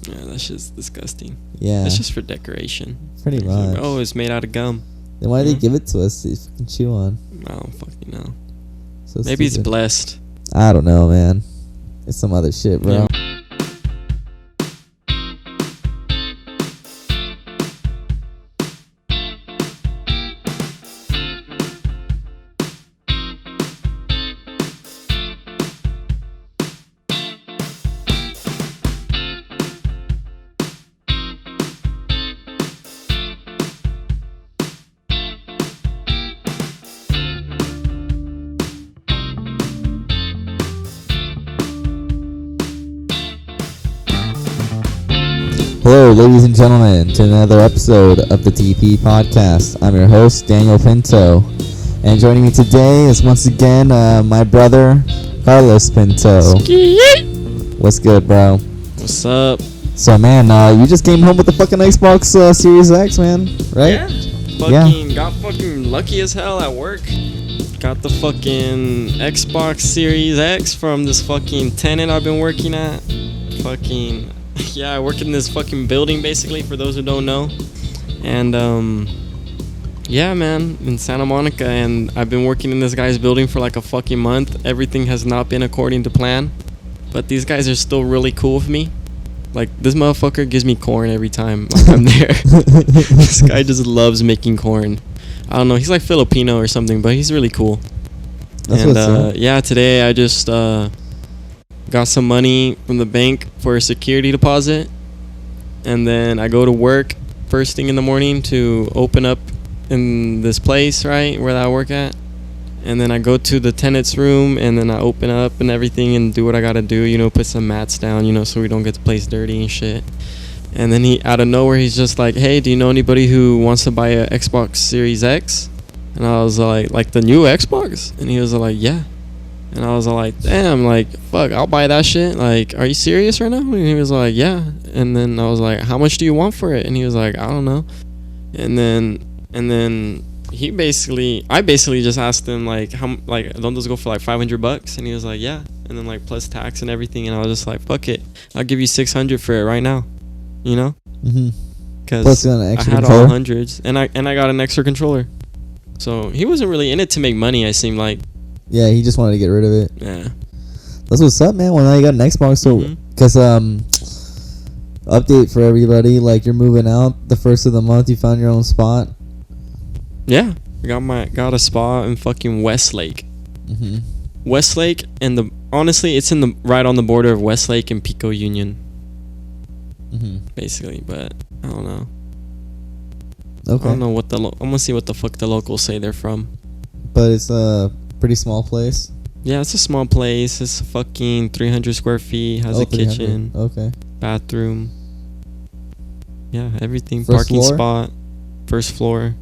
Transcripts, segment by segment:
Yeah, that shit's disgusting. Yeah. It's just for decoration. Pretty much. Oh, it's made out of gum. Then why did they give it to us to fucking chew on? I don't fucking know. So Maybe stupid. it's blessed. I don't know, man. It's some other shit, bro. Yeah. Hello, ladies and gentlemen, to another episode of the TP Podcast. I'm your host, Daniel Pinto. And joining me today is once again my brother, Carlos Pinto. What's good, bro? What's up? So, man, you just came home with the fucking Xbox Series X, man, right? Yeah. Got fucking lucky as hell at work. Got the fucking Xbox Series X from this fucking tenant I've been working at. Fucking... Yeah, I work in this fucking building, basically, for those who don't know. And, yeah, man, in Santa Monica. And I've been working in this guy's building for like a fucking month. Everything has not been according to plan. But these guys are still really cool with me. Like, this motherfucker gives me corn every time I'm there. This guy just loves making corn. I don't know, he's like Filipino or something, but he's really cool. That's and, what's up. yeah, today I just, got some money from the bank for a security deposit, and then I go to work first thing in the morning to open up in this place, right, where I work at, and then I go to the tenant's room, and then I open up and everything and do what I gotta do, you know, put some mats down, you know, so we don't get the place dirty and shit. And then he, out of nowhere, he's just like, hey, do you know anybody who wants to buy a Xbox Series X? And I was like the new Xbox? And he was like, yeah. And I was like, damn, like, fuck, I'll buy that shit. Like, are you serious right now? And he was like, yeah. And then I was like, how much do you want for it? And he was like, I don't know. And then I basically just asked him, like, how, like, don't those go for like $500? And he was like, yeah. And then, like, plus tax and everything. And I was just like, fuck it, I'll give you $600 for it right now. You know? Because I had all hundreds, and I got an extra controller. So he wasn't really in it to make money. I seemed like. Yeah, he just wanted to get rid of it. Yeah. That's what's up, man. Well, now you got an Xbox, so because update for everybody, like, you're moving out the first of the month. You found your own spot. Yeah, I got a spot in fucking Westlake. Westlake, and honestly, it's in the right on the border of Westlake and Pico Union. Basically, but I don't know. Okay. I don't know what I'm gonna see what the fuck the locals say they're from. But it's a pretty small place. Yeah, it's a small place. It's fucking 300 square feet. Has a kitchen. Okay. Bathroom. Yeah, everything. First Parking floor? spot. First floor.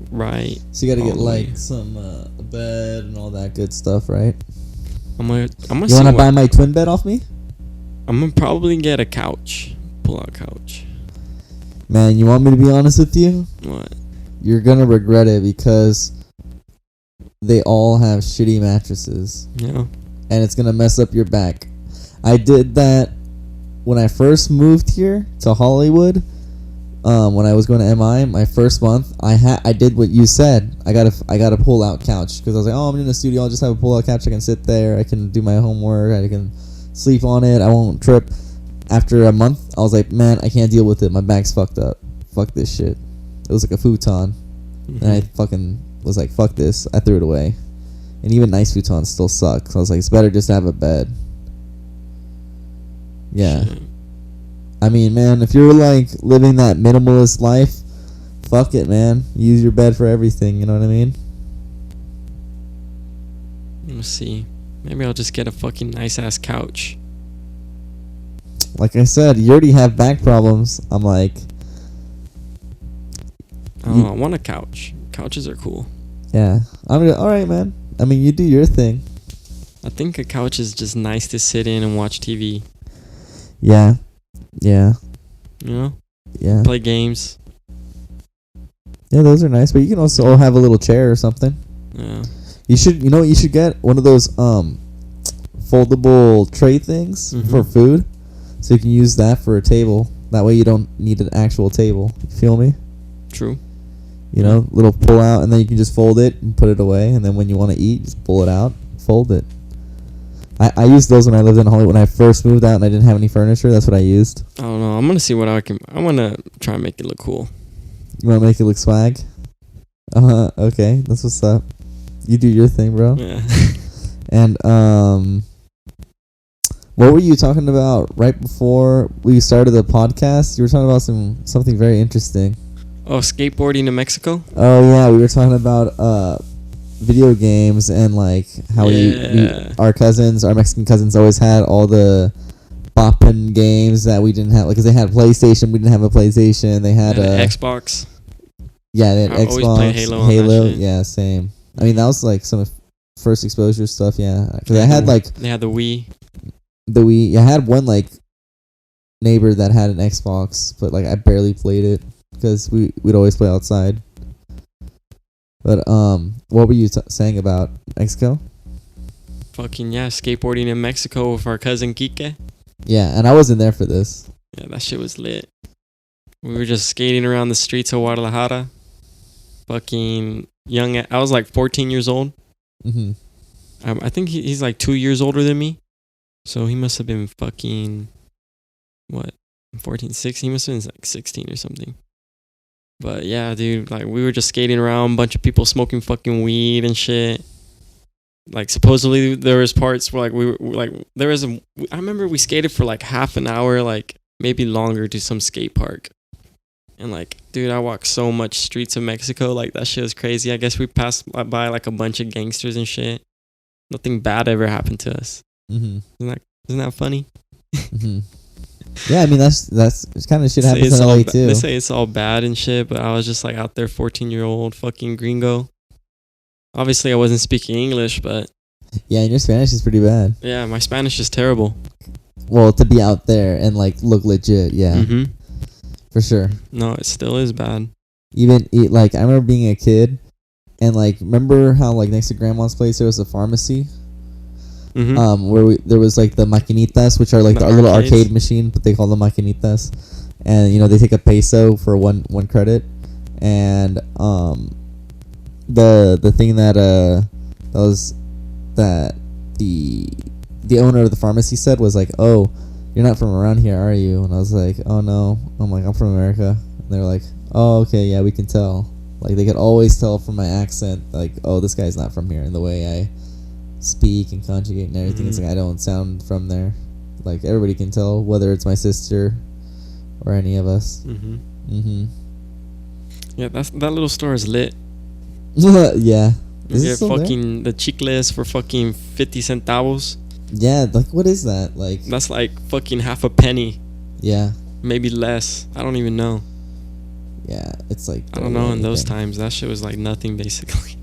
Right. So you got to get all the way. like some a bed and all that good stuff, right? I'm gonna. You want to buy my twin bed off me? I'm gonna probably get a couch. Pull-out couch. Man, you want me to be honest with you? What? You're gonna regret it because they all have shitty mattresses. Yeah. And it's gonna mess up your back. I did that when I first moved here to Hollywood. When I was going to MI, my first month, I did what you said. I got a pull-out couch because I was like, oh, I'm in the studio. I'll just have a pull-out couch. I can sit there. I can do my homework. I can sleep on it. I won't trip. After a month, I was like, man, I can't deal with it. My back's fucked up. Fuck this shit. It was like a futon. And I fucking was like, fuck this. I threw it away. And even nice futons still suck. So I was like, it's better just to have a bed. Yeah. Shit. I mean, man, if you're like living that minimalist life, fuck it, man. Use your bed for everything, you know what I mean? Let's see. Maybe I'll just get a fucking nice ass couch. Like I said, you already have back problems. I'm like, I want a couch. Couches are cool. yeah. Alright, man. I mean, you do your thing. I think a couch is just nice to sit in and watch TV. Yeah. Yeah. You know? Yeah. Play games. Yeah, those are nice. But you can also have a little chair or something. Yeah. You know what you should get? One of those foldable tray things for food. So you can use that for a table. That way you don't need an actual table. You feel me? True. You know, little pull out, and then you can just fold it and put it away. And then when you want to eat, just pull it out, fold it. I used those when I lived in Hollywood. When I first moved out and I didn't have any furniture, that's what I used. I don't know. I'm gonna see what I can. I wanna try and make it look cool. You want to make it look swag? Okay, that's what's up. You do your thing, bro. Yeah. And what were you talking about right before we started the podcast? You were talking about something very interesting. Oh, skateboarding in Mexico. Oh yeah, we were talking about video games and like how our Mexican cousins always had all the bopping games that we didn't have, like, 'cause they had PlayStation, we didn't have a PlayStation. They had Xbox. Yeah, they had I always play Xbox, Halo on that shit. Yeah, same. I mean, that was like some first exposure stuff. Yeah, because I had like they had the Wii. the Wii. I had one like neighbor that had an Xbox, but like I barely played it because we'd always play outside. But what were you saying about Mexico? Fucking yeah, skateboarding in Mexico with our cousin Kike. Yeah, and I wasn't there for this. Yeah, that shit was lit. We were just skating around the streets of Guadalajara. Fucking young. I was like 14 years old. Mm-hmm. I think he's like 2 years older than me. So he must have been fucking, what, 14, 16? He must have been like 16 or something. But yeah, dude, like we were just skating around, bunch of people smoking fucking weed and shit. Like supposedly there was parts where like we were like I remember we skated for like half an hour, like maybe longer, to some skate park. And like, dude, I walked so much streets of Mexico, like that shit was crazy. I guess we passed by like a bunch of gangsters and shit. Nothing bad ever happened to us. Mm-hmm. Isn't that funny? Mm-hmm. Yeah, I mean that's kind of shit happens in LA too. They say it's all bad and shit, but I was just like out there, 14-year-old fucking gringo. Obviously, I wasn't speaking English, but yeah, and your Spanish is pretty bad. Yeah, my Spanish is terrible. Well, to be out there and like look legit, yeah, Mm-hmm. for sure. No, it still is bad. Even like I remember being a kid, and like remember how like next to Grandma's place there was a pharmacy. Mm-hmm. Where there was like the maquinitas, which are like our little arcade machine, but they call them maquinitas, and you know they take a peso for one credit, and the thing that the owner of the pharmacy said was like, "Oh, you're not from around here, are you?" And I was like, "Oh no," I'm like, "I'm from America," and they're like, "Oh okay, yeah, we can tell." Like they could always tell from my accent, like, "Oh, this guy's not from here," and the way I speak and conjugate and everything. It's like I don't sound from there. Like everybody can tell whether it's my sister or any of us. Yeah, that little store is lit. Yeah. You get fucking the chicles for fucking 50 centavos. Yeah, like what is that? Like that's like fucking half a penny. Yeah. Maybe less. I don't even know. Yeah, it's like I don't know. In those times, that shit was like nothing basically.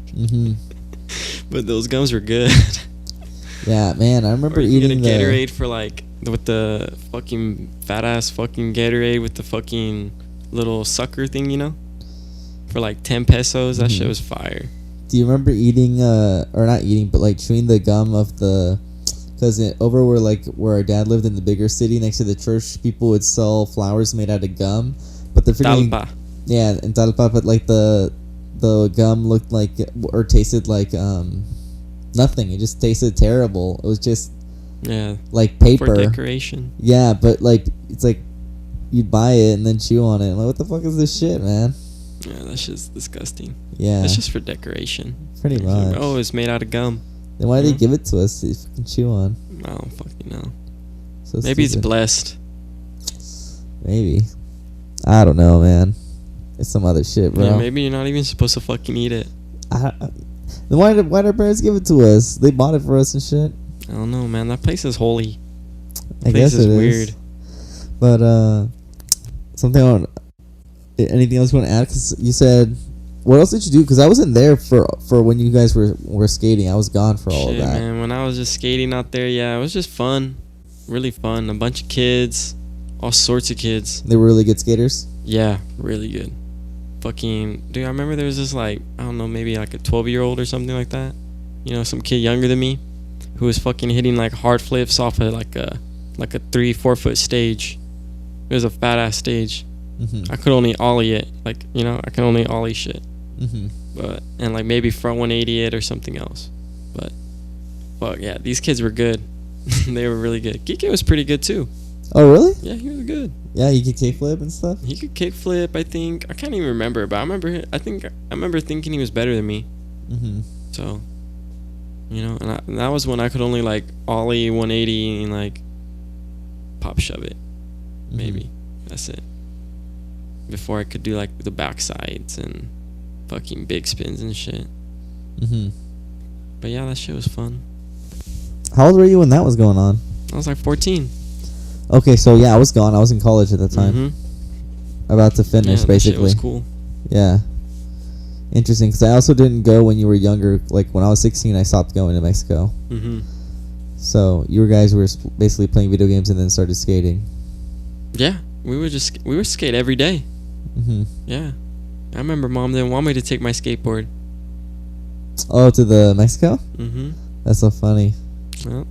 But those gums were good. Yeah, man, I remember eating the Gatorade for like with the fucking fat ass fucking Gatorade with the fucking little sucker thing, you know, for like 10 pesos. That shit was fire. Do you remember eating or not eating, but like chewing the gum of the? Because over where our dad lived in the bigger city next to the church, people would sell flowers made out of gum, but the freaking Talpa. Yeah, in Talpa, but like the gum looked like or tasted like nothing. It just tasted terrible. It was just like paper for decoration. Yeah, but like it's like you'd buy it and then chew on it. Like, what the fuck is this shit, man? Yeah, that shit's disgusting. Yeah, it's just for decoration. Pretty much. Oh, it's made out of gum. Then why do they give it to us if we can chew on? I don't fucking know. So maybe stupid. It's blessed. Maybe. I don't know, man. It's some other shit, bro. Yeah, maybe you're not even supposed to fucking eat it. Then why did our parents give it to us? They bought it for us and shit. I don't know, man. That place is holy. I guess it is weird. But anything else you want to add? Because you said, what else did you do? Because I wasn't there for when you guys were skating. I was gone for all of that. Man, when I was just skating out there, yeah, it was just fun, really fun. A bunch of kids, all sorts of kids. They were really good skaters. Yeah, really good. Fucking dude, I remember there was this like, I don't know, maybe like a 12-year-old or something like that. You know, some kid younger than me, who was fucking hitting like hard flips off of like a like a 3-4 foot stage. It was a fat ass stage. Mm-hmm. I could only ollie it, like, you know, I can only ollie shit. Mm-hmm. But and like maybe front 180 it or something else. But yeah, these kids were good. They were really good. Kike was pretty good too. Oh, really? Yeah, he was good. Yeah, you could kickflip and stuff. He could kickflip, I think. I can't even remember, but I remember thinking he was better than me. Mm-hmm. So, you know, and that was when I could only like ollie 180 and like pop shove it. Mm-hmm. Maybe that's it. Before I could do like the backsides and fucking big spins and shit. Mm-hmm. But yeah, that shit was fun. How old were you when that was going on? I was like 14. Okay, so yeah, I was gone. I was in college at the time. Mm-hmm. About to finish, Yeah, that basically. shit was cool. Yeah. Interesting, because I also didn't go when you were younger. Like, when I was 16, I stopped going to Mexico. Mm-hmm. So, you guys were basically playing video games and then started skating. Yeah, we would skate every day. Mm-hmm. Yeah. I remember Mom didn't want me to take my skateboard. Oh, to the Mexico? Mm-hmm. That's so funny. Well,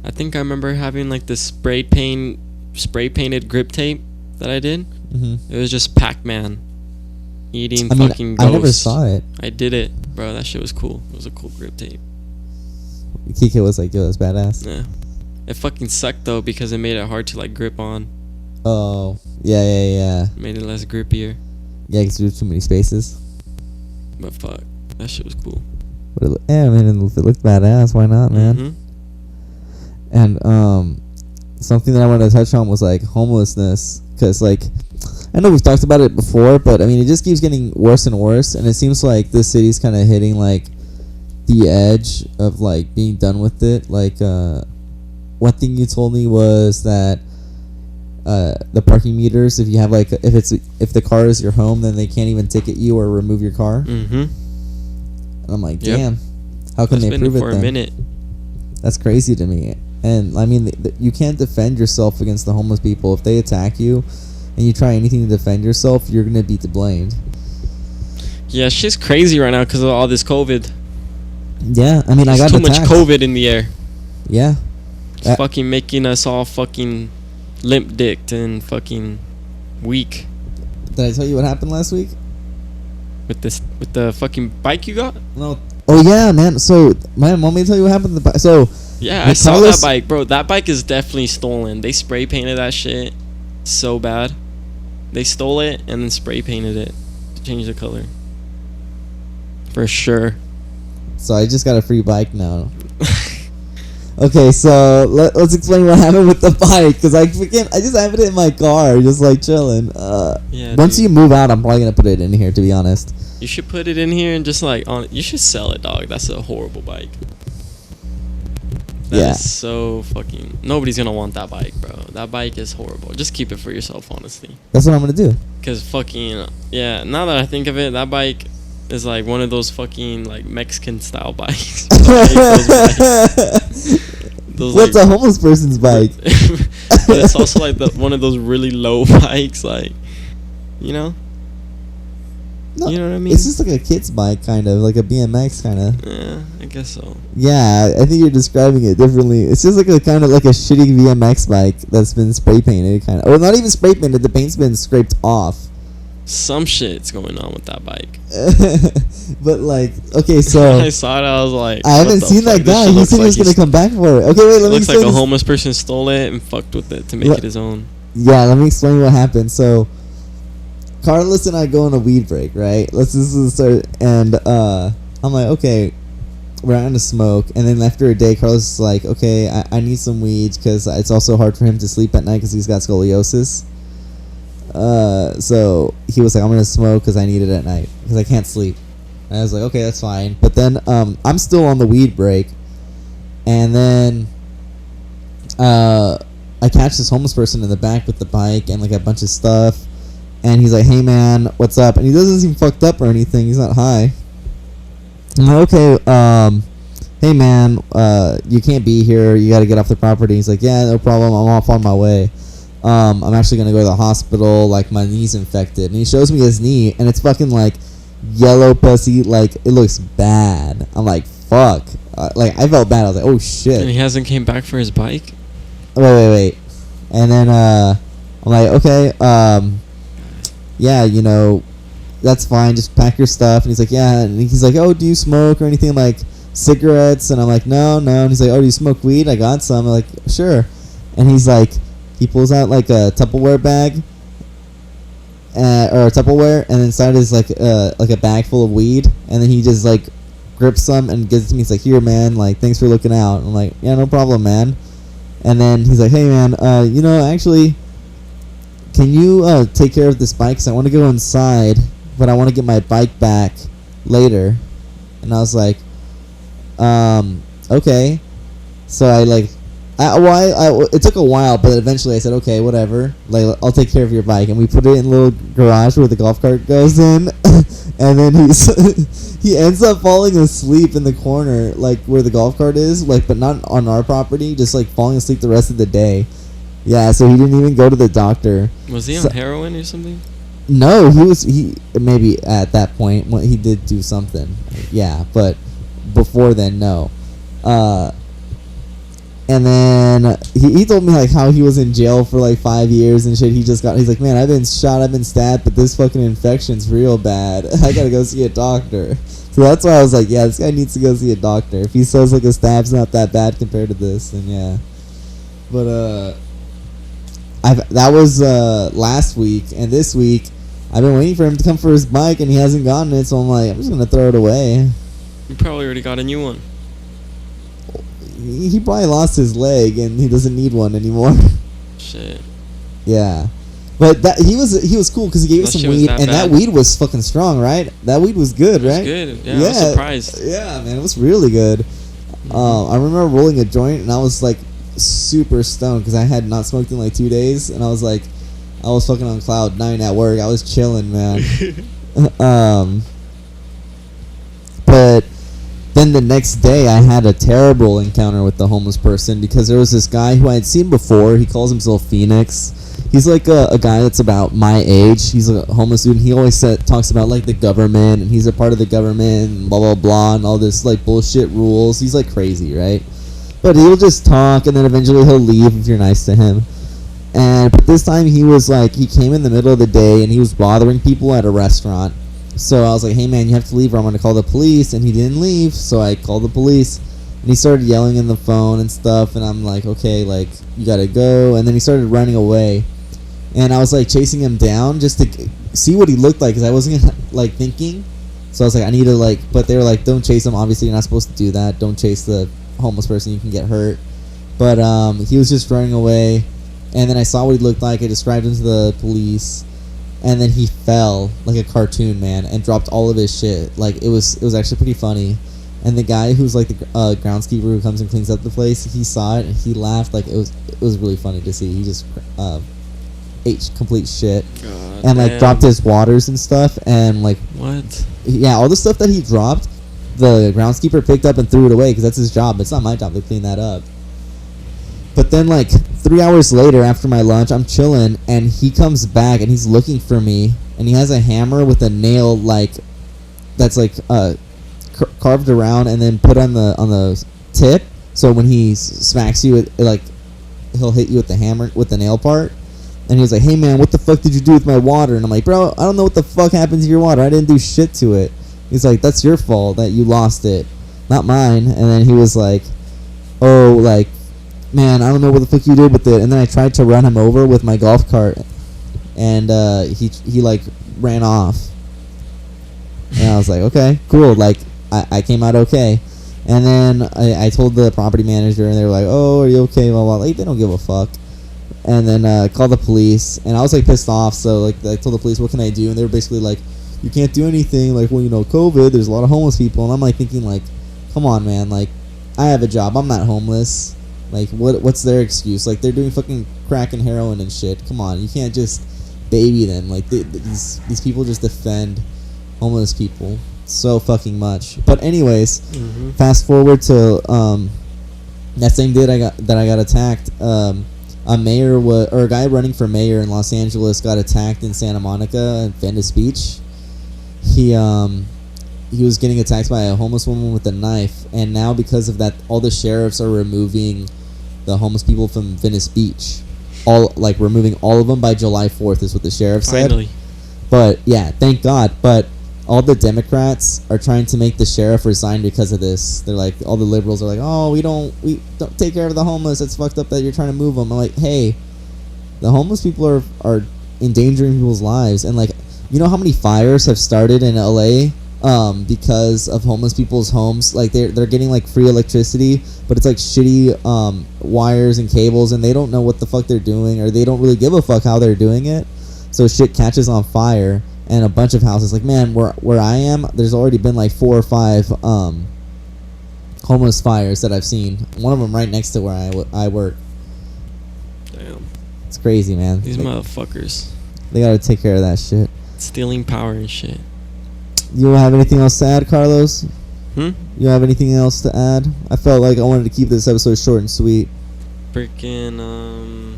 I think I remember having like this spray painted grip tape that I did. Mm-hmm. It was just Pac-Man eating I mean, fucking ghosts. I never saw it. I did it, bro. That shit was cool. It was a cool grip tape. Kike was like, yo, that's badass. Yeah. It fucking sucked though because it made it hard to like grip on. Oh, yeah. Made it less grippier. Yeah, because there's too many spaces. But fuck, that shit was cool. But yeah, I mean, if it looked badass, why not, man? Mm-hmm. And something that I wanted to touch on was like homelessness, because like I know we've talked about it before, but I mean it just keeps getting worse and worse, and it seems like this city's kind of hitting like the edge of like being done with it. Like one thing you told me was that the parking meters, if you have like if the car is your home, then they can't even ticket you or remove your car. Mm-hmm. And I'm like, Yep. damn, how can That's they been prove it for then? a minute. That's crazy to me. And I mean, you can't defend yourself against the homeless people. If they attack you and you try anything to defend yourself, you're going to be blamed. Yeah, shit's crazy right now because of all this COVID. Yeah, I mean, There's I got too much attacked. COVID in the air. Yeah. It's fucking making us all fucking limp-dicked and fucking weak. Did I tell you what happened last week? With the fucking bike you got? No. Oh, yeah, man. So, man, want me to tell you what happened to the bike? So, Yeah, I saw that bike, bro. That bike is definitely stolen. They spray painted that shit so bad. They stole it and then spray painted it to change the color. For sure. So I just got a free bike now. Okay, so let's explain what happened with the bike, because I just have it in my car, just like chilling. Yeah. Once dude. you move out, I'm probably gonna put it in here, to be honest. You should put it in here and just like you should sell it, dog. That's a horrible bike. That is so fucking. Nobody's gonna want that bike, bro. That bike is horrible. Just keep it for yourself, honestly. That's what I'm gonna do. Cause fucking yeah. Now that I think of it, that bike is like one of those fucking like Mexican style bikes. Those, What's like, a homeless person's bike? But it's also like one of those really low bikes, like, you know. No, you know what I mean? It's just like a kid's bike, kind of like a BMX, kind of. Yeah, I guess so. Yeah, I think you're describing it differently. It's just like a kind of like a shitty BMX bike that's been spray painted, kind of, or not even spray painted. The paint's been scraped off. Some shit's going on with that bike. But like, okay, so When I saw it, I was like, I haven't seen that guy. He said he was gonna come back for it. Okay, wait, let me looks explain like a this. homeless person stole it and fucked with it to make it his own. Yeah, let me explain what happened. So, Carlos and I go on a weed break, right? Let's just start, and I'm like, okay, we're out to smoke, and then after a day, Carlos is like, okay, I need some weed because it's also hard for him to sleep at night because he's got scoliosis. So he was like, I'm gonna smoke because I need it at night because I can't sleep. And I was like, okay, that's fine. But then I'm still on the weed break, and then I catch this homeless person in the back with the bike and like a bunch of stuff, and he's like, hey man, what's up? And he doesn't seem fucked up or anything. He's not high. I'm like, okay, hey man, you can't be here. You got to get off the property. He's like, yeah, no problem. I'm off on my way. I'm actually gonna go to the hospital. Like my knee's infected, and he shows me his knee, and it's fucking like yellow pussy. Like it looks bad. I'm like, fuck. Like I felt bad. I was like, oh shit. And he hasn't came back for his bike? wait. And then I'm like, okay, yeah, you know, that's fine. Just pack your stuff. And he's like, yeah. And he's like, oh, do you smoke or anything like cigarettes? And I'm like, no. And he's like, oh, do you smoke weed? I got some. I'm like, sure. And he's like, he pulls out like a Tupperware bag, or a Tupperware, and inside is like a bag full of weed. And then he just like grips some and gives it to me. He's like, here, man. Like, thanks for looking out. I'm like, yeah, no problem, man. And then he's like, hey, man, you know, actually, can you take care of this bike? Because I want to go inside, but I want to get my bike back later. And I was like, okay. So I like, it took a while, but eventually I said, okay, whatever. Like, I'll take care of your bike. And we put it in a little garage where the golf cart goes in. And then he ends up falling asleep in the corner, like where the golf cart is, like, but not on our property, just like falling asleep the rest of the day. Yeah, so he didn't even go to the doctor. Was he on heroin or something? No, he maybe at that point when he did do something. Yeah, but before then, no. And then he told me like how he was in jail for like 5 years and shit. He's like, man, I've been shot, I've been stabbed, but this fucking infection's real bad. I gotta go see a doctor. So that's why I was like, yeah, this guy needs to go see a doctor. If he says like a stab's not that bad compared to this, then yeah. But that was last week, and this week I've been waiting for him to come for his bike, and he hasn't gotten it. So I'm like, I'm just gonna throw it away. You probably already got a new one. He probably lost his leg, and he doesn't need one anymore. Shit. Yeah, but that he was cool because he gave us some weed, and that weed was fucking strong, right? That weed was good, right? It was good. Yeah, I was surprised. Yeah, man, it was really good. I remember rolling a joint, and I was like super stoned because I had not smoked in like 2 days, and I was fucking on cloud 9 at work. I was chilling, man. But then the next day I had a terrible encounter with the homeless person because there was this guy who I had seen before. He calls himself Phoenix. He's like a guy that's about my age. He's a homeless dude, and he always talks about like the government, and he's a part of the government, and blah blah blah, and all this like bullshit rules. He's like crazy, right? But he'll just talk, and then eventually he'll leave if you're nice to him. But this time he came in the middle of the day, and he was bothering people at a restaurant. So I was like, hey man, you have to leave or I'm going to call the police. And he didn't leave, so I called the police. And he started yelling in the phone and stuff. And I'm like, okay, like, you got to go. And then he started running away. And I was like chasing him down just to see what he looked like because I wasn't like thinking. So I was like, I need to like, but they were like, don't chase him. Obviously, you're not supposed to do that. Don't chase the homeless person. You can get hurt. But he was just running away. And then I saw what he looked like. I described him to the police. And then he fell like a cartoon, man, and dropped all of his shit. Like, it was actually pretty funny. And the guy who's like the groundskeeper who comes and cleans up the place, he saw it and he laughed. Like, it was really funny to see. He just ate complete shit. God and like damn. dropped his waters and stuff. And like, what? Yeah, all the stuff that he dropped, the groundskeeper picked up and threw it away because that's his job. It's not my job to clean that up. But then, like, 3 hours later, after my lunch, I'm chilling, and he comes back, and he's looking for me, and he has a hammer with a nail, like, that's, like, carved around and then put on the tip, so when he smacks you, he'll hit you with the hammer, with the nail part. And he was like, hey, man, what the fuck did you do with my water? And I'm like, bro, I don't know what the fuck happened to your water. I didn't do shit to it. He's like, that's your fault that you lost it, not mine. And then he was like, oh, like, man, I don't know what the fuck you did with it. And then I tried to run him over with my golf cart, and he like ran off. And I was like, okay, cool. Like, I came out okay. And then I told the property manager, and they were like, oh, are you okay? Blah, blah. Like, they don't give a fuck. And then called the police, and I was like pissed off. So like I told the police, what can I do? And they were basically like, you can't do anything. Like, well, you know, COVID. There's a lot of homeless people. And I'm like thinking, like, come on, man. Like, I have a job. I'm not homeless. Like, what's their excuse? Like, they're doing fucking crack and heroin and shit. Come on, you can't just baby them. Like, these people just defend homeless people so fucking much. But anyways, fast forward to that same day that I got attacked. A guy running for mayor in Los Angeles got attacked in Santa Monica and Venice Beach. He was getting attacked by a homeless woman with a knife, and now because of that, all the sheriffs are removing the homeless people from Venice Beach. All like removing all of them by July 4th is what the sheriff Finally. said. But yeah, thank God. But all the Democrats are trying to make the sheriff resign because of this. They're like, all the liberals are like, oh, we don't take care of the homeless. It's fucked up that you're trying to move them. I'm like, hey, the homeless people are endangering people's lives. And like, you know how many fires have started in LA because of homeless people's homes? Like they're getting like free electricity, but it's like shitty wires and cables, and they don't know what the fuck they're doing, or they don't really give a fuck how they're doing it. So shit catches on fire. And a bunch of houses, like, man, where I am, there's already been like 4 or 5 homeless fires that I've seen. One of them right next to where I work. Damn. It's crazy, man. These motherfuckers. They gotta take care of that shit. Stealing power and shit. You have anything else to add, Carlos? You have anything else to add? I felt like I wanted to keep this episode short and sweet. Freaking,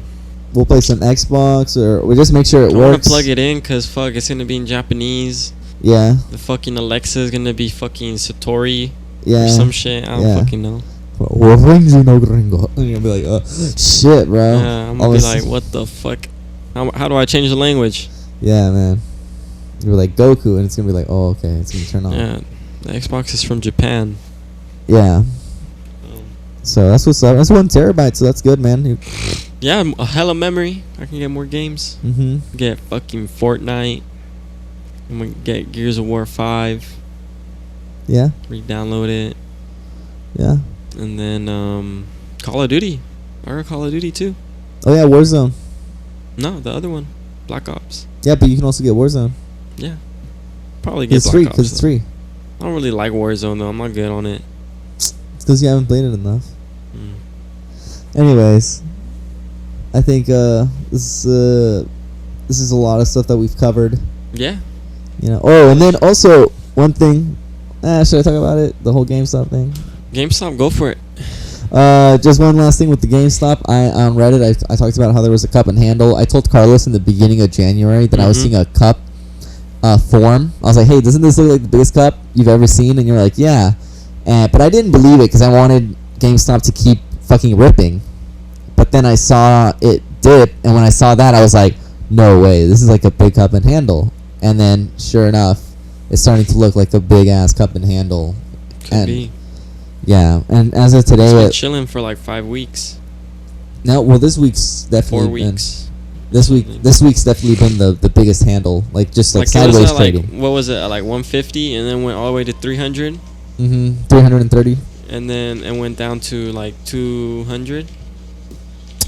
We'll play some Xbox, or we'll just make sure it I works. want to plug it in, because fuck, it's going to be in Japanese. Yeah. The fucking Alexa is going to be fucking Satori. Yeah. Or some shit. I don't fucking know. And you're gonna be like, shit, bro. Yeah, I'm going to be like, what the fuck? How do I change the language? Yeah, man. You're like Goku, and it's gonna be like, oh, okay, it's gonna turn on. Yeah, the Xbox is from Japan. Yeah. So that's what's up. That's 1 terabyte, so that's good, man. Yeah, a hella memory. I can get more games. Mm-hmm. Get fucking Fortnite. I'm gonna get Gears of War 5. Yeah. Re-download it. Yeah. And then Call of Duty. I got Call of Duty too. Oh yeah, Warzone. No, the other one, Black Ops. Yeah, but you can also get Warzone. Yeah, probably get It's Black free Ops. because it's free. I don't really like Warzone though. I'm not good on it. It's because you haven't played it enough. Mm. Anyways, I think this is a lot of stuff that we've covered. Yeah. You know. Oh, and then also one thing. Should I talk about it? The whole GameStop thing. GameStop, go for it. Just one last thing with the GameStop. On Reddit, I talked about how there was a cup and handle. I told Carlos in the beginning of January that I was seeing a cup form. I was like, hey, doesn't this look like the biggest cup you've ever seen? And you're like, yeah. But I didn't believe it because I wanted GameStop to keep fucking ripping. But then I saw it dip, and when I saw that, I was like, no way, this is like a big cup and handle. And then, sure enough, it's starting to look like a big-ass cup and handle. Could be. Yeah, and as of today, It's been chilling for like 5 weeks. No, well, this week's definitely 4 weeks. This week's definitely been the biggest handle, like just like it was sideways at, trading. like, what was it? At like 150, and then went all the way to 300. 330. And then it went down to like 200.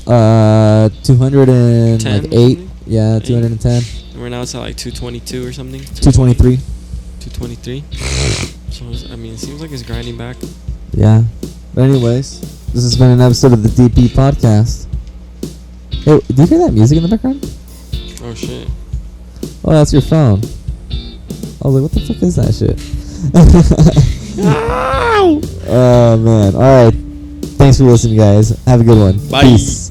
208. Yeah, 210. And we're now it's at like 222 or something. 223. 223. So I mean, it seems like it's grinding back. Yeah. But anyways, this has been an episode of the DP podcast. Hey, do you hear that music in the background? Oh shit. Oh, that's your phone. I was like, what the fuck is that shit? Oh man. All right. Thanks for listening, guys. Have a good one. Bye. Peace.